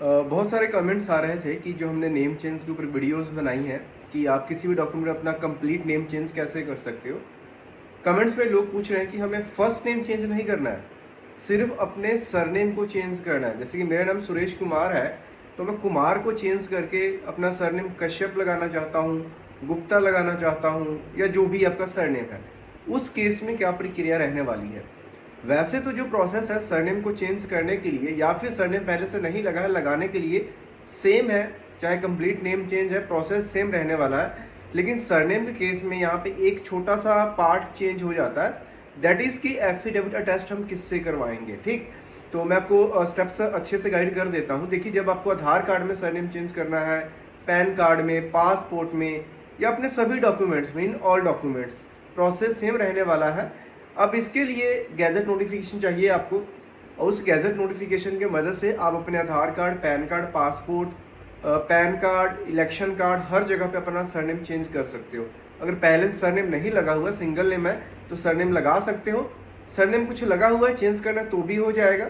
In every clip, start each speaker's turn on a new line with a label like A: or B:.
A: बहुत सारे कमेंट्स आ रहे थे कि जो हमने नेम चेंज के ऊपर वीडियोस बनाई हैं कि आप किसी भी डॉक्यूमेंट में अपना कंप्लीट नेम चेंज कैसे कर सकते हो। कमेंट्स में लोग पूछ रहे हैं कि हमें फर्स्ट नेम चेंज नहीं करना है, सिर्फ अपने सरनेम को चेंज करना है। जैसे कि मेरा नाम सुरेश कुमार है, तो मैं कुमार को चेंज करके अपना सरनेम कश्यप लगाना चाहता हूँ, गुप्ता लगाना चाहता हूँ, या जो भी आपका सरनेम है। उस केस में क्या प्रक्रिया रहने वाली है? वैसे तो जो प्रोसेस है सरनेम को चेंज करने के लिए या फिर सरनेम पहले से नहीं लगा है लगाने के लिए सेम है, चाहे कंप्लीट नेम चेंज है, प्रोसेस सेम रहने वाला है। लेकिन सरनेम के केस में यहाँ पे एक छोटा सा पार्ट चेंज हो जाता है, दैट इज कि एफिडेविट अटेस्ट हम किससे करवाएंगे। ठीक, तो मैं आपको स्टेप्स अच्छे से गाइड कर देता हूँ। देखिए, जब आपको आधार कार्ड में सरनेम चेंज करना है, पैन कार्ड में, पासपोर्ट में, या अपने सभी डॉक्यूमेंट्स में, in all documents process same रहने वाला है। अब इसके लिए गैजेट नोटिफिकेशन चाहिए आपको, और उस गैजेट नोटिफिकेशन की मदद से आप अपने Aadhaar card, PAN card, passport, PAN card, election card, हर जगह पे अपना सरनेम चेंज कर सकते हो। अगर पहले से सरनेम नहीं लगा हुआ, सिंगल नेम है, तो सरनेम लगा सकते हो। सरनेम कुछ लगा हुआ है, चेंज करना तो भी हो जाएगा।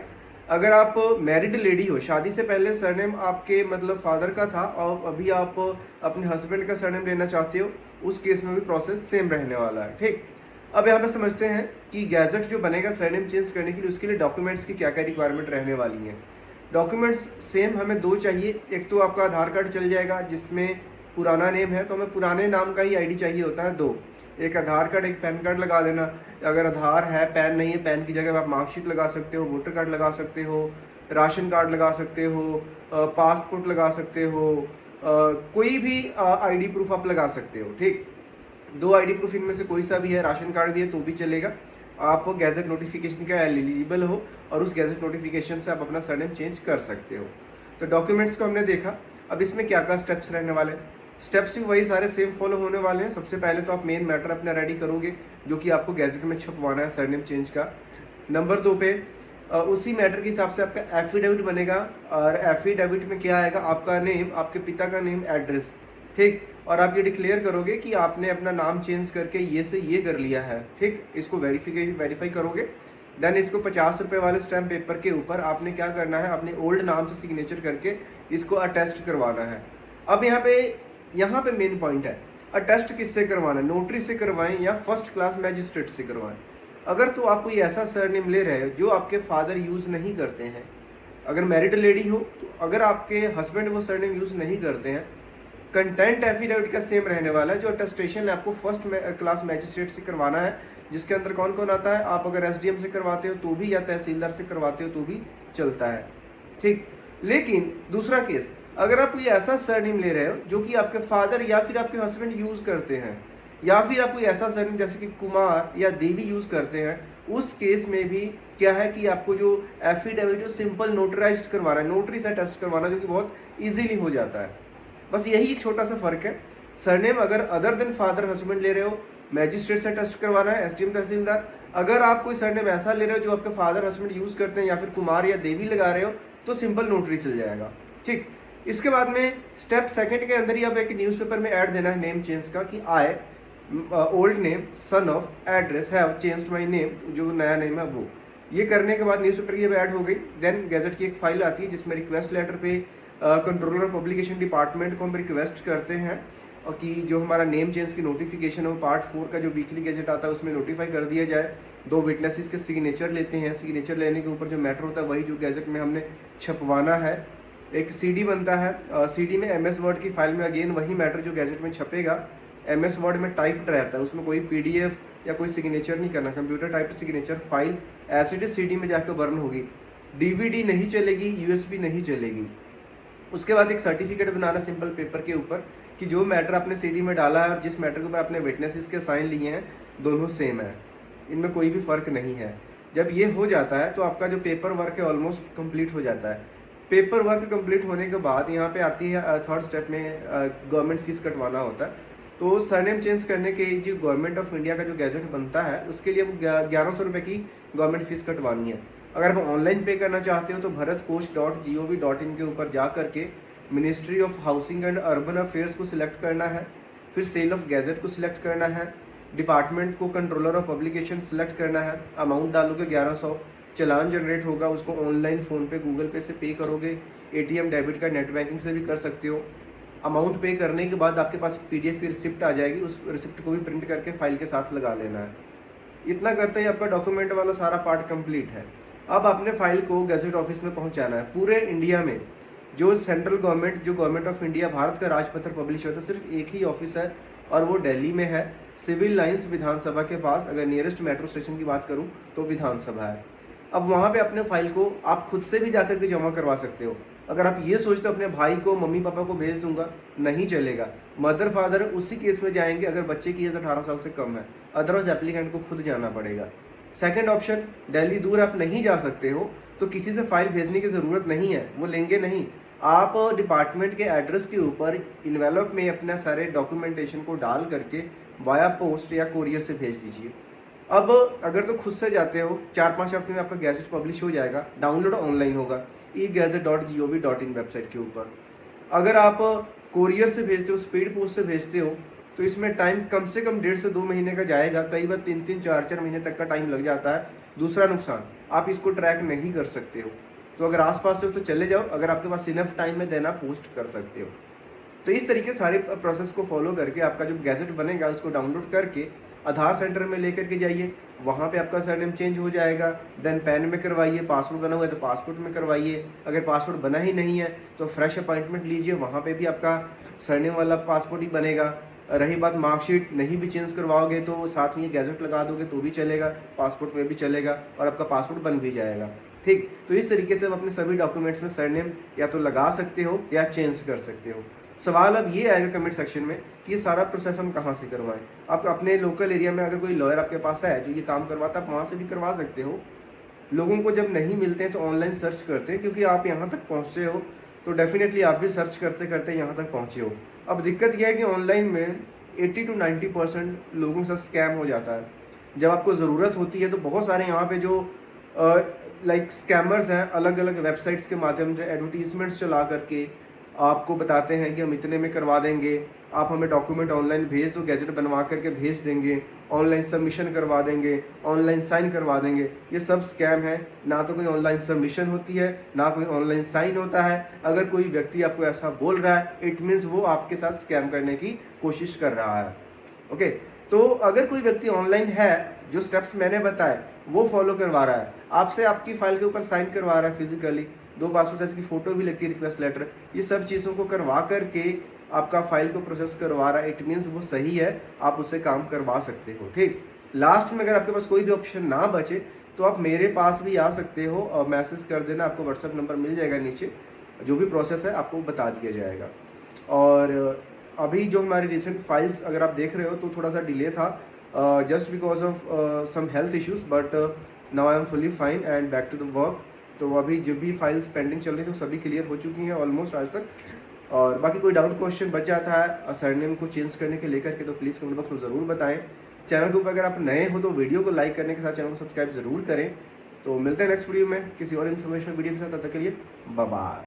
A: अगर आप मैरिड लेडी हो, शादी से पहले सरनेम आपके मतलब फादर का था और अभी आप अपने हस्बैंड का सरनेम लेना चाहते हो, उस केस में भी प्रोसेस सेम रहने वाला है। ठीक, अब यहाँ पे समझते हैं कि गैजेट जो बनेगा सरनेम चेंज करने के लिए, उसके लिए डॉक्यूमेंट्स की क्या क्या रिक्वायरमेंट रहने वाली हैं। डॉक्यूमेंट्स सेम हमें दो चाहिए। एक तो आपका आधार कार्ड चल जाएगा, जिसमें पुराना नेम है तो हमें पुराने नाम का ही आईडी चाहिए होता है। दो, एक आधार कार्ड, एक पैन कार्ड लगा देना। अगर आधार है, पैन नहीं है, पैन की जगह आप मार्कशीट लगा सकते हो, वोटर कार्ड लगा सकते हो, राशन कार्ड लगा सकते हो, पासपोर्ट लगा सकते हो, कोई भी आईडी प्रूफ आप लगा सकते हो। ठीक, दो आईडी प्रूफ इनमें से कोई सा भी है, राशन कार्ड भी है तो भी चलेगा। आप गैजेट नोटिफिकेशन का एलिजिबल हो और उस गैजेट नोटिफिकेशन से आप अपना सरनेम चेंज कर सकते हो। तो डॉक्यूमेंट्स को हमने देखा। अब इसमें क्या क्या स्टेप्स रहने वाले हैं? स्टेप्स भी वही सारे सेम फॉलो होने वाले हैं। सबसे पहले तो आप मेन मैटर अपना रेडी करोगे, जो कि आपको गैजेट में छपवाना है सरनेम चेंज का। नंबर 2 पे उसी मैटर के हिसाब से आपका एफिडेविट बनेगा, और एफिडेविट में क्या आएगा? आपका नेम, आपके पिता का नेम, एड्रेस। ठीक, और आप ये डिक्लेयर करोगे कि आपने अपना नाम चेंज करके ये से ये कर लिया है। ठीक, इसको वेरीफाई करोगे। देन इसको 50 रुपये वाले स्टैम्प पेपर के ऊपर आपने क्या करना है? अपने ओल्ड नाम से सिग्नेचर करके इसको अटेस्ट करवाना है। अब यहाँ पे मेन पॉइंट है, अटेस्ट किससे करवाना है? नोटरी से करवाएं या फर्स्ट क्लास मैजिस्ट्रेट से करवाएं। अगर तो आप कोई ऐसा सरनेम ले रहे हो जो आपके फादर यूज़ नहीं करते हैं, अगर मैरिड लेडी हो तो अगर आपके हस्बैंड वो सरनेम यूज़ नहीं करते हैं, कंटेंट एफिडेविट का सेम रहने वाला है। जो अटेस्टेशन आपको फर्स्ट क्लास मैजिस्ट्रेट से करवाना है, जिसके अंदर कौन कौन आता है? आप अगर एसडीएम से करवाते हो तो भी, या तहसीलदार से करवाते हो तो भी चलता है। ठीक, लेकिन दूसरा केस, अगर आप कोई ऐसा सरनेम ले रहे हो जो कि आपके फादर या फिर आपके हस्बैंड यूज करते हैं, या फिर आप कोई ऐसा सरनेम जैसे कि कुमार या देवी यूज करते हैं, उस केस में भी क्या है कि आपको जो एफिडेविट सिंपल नोटराइज करवाना है, नोटरी से टेस्ट करवाना, जो कि बहुत इजीली हो जाता है। बस यही एक छोटा सा फर्क है। सरनेम अगर अदर देन फादर हस्बैंड ले रहे हो, मैजिस्ट्रेट से टेस्ट करवाना है, एसडीएम तहसीलदार। अगर आप कोई सरनेम ऐसा ले रहे हो जो आपके फादर हस्बैंड यूज करते हैं, या फिर कुमार या देवी लगा रहे हो, तो सिंपल नोटरी चल जाएगा। ठीक, इसके बाद में स्टेप सेकंड के अंदर ही आप एक न्यूज़पेपर में ऐड देना है नेम चेंज का, कि I old name son of address have changed my name, जो नया नेम है वो। ये करने के बाद न्यूज़पेपर की ऐड हो गई। देन गैजेट की एक फाइल आती है जिसमें रिक्वेस्ट लेटर पे कंट्रोलर पब्लिकेशन डिपार्टमेंट को हम रिक्वेस्ट करते हैं और कि जो हमारा नेम चेंज की नोटिफिकेशन है वो पार्ट 4 का जो वीकली गैजेट आता है उसमें नोटिफाई कर दिया जाए। 2 विटनेसेस के सिग्नेचर लेते हैं, सिग्नेचर लेने के ऊपर जो मैटर होता है वही जो गैजेट में हमने छपवाना है। एक सीडी बनता है, सीडी में एमएस वर्ड की फाइल में अगेन वही मैटर जो गैजेट में छपेगा एमएस वर्ड में टाइप्ड रहता है, उसमें कोई पीडीएफ या कोई सिग्नेचर नहीं करना, computer typed signature file as it is CD में जाकर बर्न होगी। डीवीडी नहीं चलेगी, यूएसबी नहीं चलेगी। उसके बाद एक सर्टिफिकेट बनाना सिंपल पेपर के ऊपर कि जो मैटर आपने सीडी में डाला है और जिस मैटर के ऊपर आपने विटनेसेस के साइन लिए हैं दोनों सेम है, इनमें कोई भी फर्क नहीं है। जब ये हो जाता है तो आपका जो पेपर वर्क है ऑलमोस्ट कंप्लीट हो जाता है। पेपर वर्क कंप्लीट होने के बाद यहाँ पे आती है थर्ड स्टेप में गवर्नमेंट फीस कटवाना होता है। तो सरनेम चेंज करने के जो गवर्नमेंट ऑफ इंडिया का जो गैजेट बनता है उसके लिए 1100 रुपये की गवर्नमेंट फीस कटवानी है। अगर आप ऑनलाइन पे करना चाहते हो तो bharatkosh.gov.in के ऊपर जा करके ministry of housing and urban affairs को सिलेक्ट करना है, फिर सेल ऑफ गैजेट को सिलेक्ट करना है, डिपार्टमेंट को कंट्रोलर ऑफ पब्लिकेशन सिलेक्ट करना है, अमाउंट डालोगे 1100, चालान जनरेट होगा, उसको ऑनलाइन फ़ोन पे गूगल पे से पे करोगे, ATM debit card net banking से भी कर सकते हो। अमाउंट पे करने के बाद आपके पास पीडीएफ की रिसिप्ट आ जाएगी, उस रिसिप्ट को भी प्रिंट करके फाइल के साथ लगा लेना है। इतना करते ही आपका डॉक्यूमेंट वाला सारा पार्ट कंप्लीट है। अब आपने फाइल को गैजेट ऑफिस में पहुंचाना है। पूरे इंडिया में जो सेंट्रल गवर्नमेंट, जो गवर्नमेंट ऑफ इंडिया भारत का राजपत्र पब्लिश होता है, सिर्फ एक ही ऑफिस है और वो दिल्ली में है, सिविल लाइंस विधानसभा के पास। अगर नियरेस्ट मेट्रो स्टेशन की बात करूँ तो विधानसभा है। अब वहाँ पे अपने फाइल को आप खुद से भी जाकर के जमा करवा सकते हो। अगर आप ये सोचते हो अपने भाई को, मम्मी पापा को भेज दूंगा, नहीं चलेगा। मदर फादर उसी केस में जाएंगे अगर बच्चे की एज 18 साल से कम है, अदरवाइज एप्लीकेंट को खुद जाना पड़ेगा। सेकंड ऑप्शन, दिल्ली दूर आप नहीं जा सकते हो तो किसी से फाइल भेजने की ज़रूरत नहीं है, वो लेंगे नहीं। आप डिपार्टमेंट के एड्रेस के ऊपर इन्वेलप में अपना सारे डॉक्यूमेंटेशन को डाल करके वाया पोस्ट या कोरियर से भेज दीजिए। अब अगर तो खुद से जाते हो, 4-5 हफ्ते में आपका गैजेट पब्लिश हो जाएगा, डाउनलोड ऑनलाइन होगा egazette.gov.in वेबसाइट के ऊपर। अगर आप कोरियर से भेजते हो, स्पीड पोस्ट से भेजते हो, तो इसमें टाइम कम से कम 1.5 से 2 महीने का जाएगा, कई बार 3-3, 4-4 महीने तक का टाइम लग जाता है। दूसरा नुकसान, आप इसको ट्रैक नहीं कर सकते हो। तो अगर आसपास से हो तो चले जाओ, अगर आपके पास इनफ टाइम है देना पोस्ट कर सकते हो। तो इस तरीके सारे प्रोसेस को फॉलो करके आपका जो गैजेट बनेगा उसको डाउनलोड करके आधार सेंटर में लेकर के जाइए, वहाँ पे आपका सरनेम चेंज हो जाएगा। देन पैन में करवाइए, पासपोर्ट बना हुआ है तो पासपोर्ट में करवाइए, अगर पासपोर्ट बना ही नहीं है तो फ्रेश अपॉइंटमेंट लीजिए, वहाँ पे भी आपका सरनेम वाला पासपोर्ट ही बनेगा। रही बात मार्कशीट, नहीं भी चेंज करवाओगे तो साथ में ये गैजेट लगा दोगे तो भी चलेगा, पासपोर्ट में भी चलेगा और आपका पासपोर्ट बन भी जाएगा। ठीक, तो इस तरीके से आप अपने सभी डॉक्यूमेंट्स में सरनेम या तो लगा सकते हो या चेंज कर सकते हो। सवाल अब ये आएगा कमेंट सेक्शन में कि ये सारा प्रोसेस हम कहाँ से करवाएं। आप अपने लोकल एरिया में अगर कोई लॉयर आपके पास है जो ये काम करवाता है, आप वहाँ से भी करवा सकते हो। लोगों को जब नहीं मिलते हैं तो ऑनलाइन सर्च करते हैं, क्योंकि आप यहाँ तक पहुँचे हो तो डेफिनेटली आप भी सर्च करते करते यहाँ तक पहुँचे हो। अब दिक्कत यह है कि ऑनलाइन में 80 to 90% लोगों के साथ स्कैम हो जाता है। जब आपको ज़रूरत होती है तो बहुत सारे यहाँ पे जो लाइक स्कैमर्स हैं, अलग अलग वेबसाइट्स के माध्यम से एडवर्टीजमेंट्स चला करके आपको बताते हैं कि हम इतने में करवा देंगे, आप हमें डॉक्यूमेंट ऑनलाइन भेज दो, गैजेट बनवा करके भेज देंगे, ऑनलाइन सबमिशन करवा देंगे, ऑनलाइन साइन करवा देंगे। ये सब स्कैम है। ना तो कोई ऑनलाइन सबमिशन होती है, ना कोई ऑनलाइन साइन होता है। अगर कोई व्यक्ति आपको ऐसा बोल रहा है, इट मीन्स वो आपके साथ स्कैम करने की कोशिश कर रहा है। ओके, तो अगर कोई व्यक्ति ऑनलाइन है, जो स्टेप्स मैंने बताए वो फॉलो करवा रहा है, आपसे आपकी फाइल के ऊपर साइन करवा रहा है फिजिकली, 2 पासपोर्ट साइज की फ़ोटो भी लगती है, रिक्वेस्ट लेटर, ये सब चीज़ों को करवा करके आपका फाइल को प्रोसेस करवा रहा है, इट मीन्स वो सही है, आप उससे काम करवा सकते हो। ठीक, लास्ट में अगर आपके पास कोई भी ऑप्शन ना बचे तो आप मेरे पास भी आ सकते हो और मैसेज कर देना, आपको व्हाट्सएप नंबर मिल जाएगा नीचे, जो भी प्रोसेस है आपको बता दिया जाएगा। और अभी जो हमारी रिसेंट फाइल्स अगर आप देख रहे हो तो थोड़ा सा डिले था, just because of some health issues, but now I am fully fine and back to the work. तो अभी जो भी फाइल्स पेंडिंग चल रही थी सभी क्लियर हो चुकी हैं ऑलमोस्ट आज तक। और बाकी कोई डाउट क्वेश्चन बच जाता है सरनेम को चेंज करने के लेकर के तो प्लीज़ कमेंट बॉक्स में ज़रूर बताएं। चैनल के ऊपर अगर आप नए हो तो वीडियो को लाइक करने के साथ चैनल को सब्सक्राइब ज़रूर करें। तो मिलते हैं नेक्स्ट वीडियो में किसी और इन्फॉर्मेशन वीडियो के साथ, तब तक के लिए बाय बाय।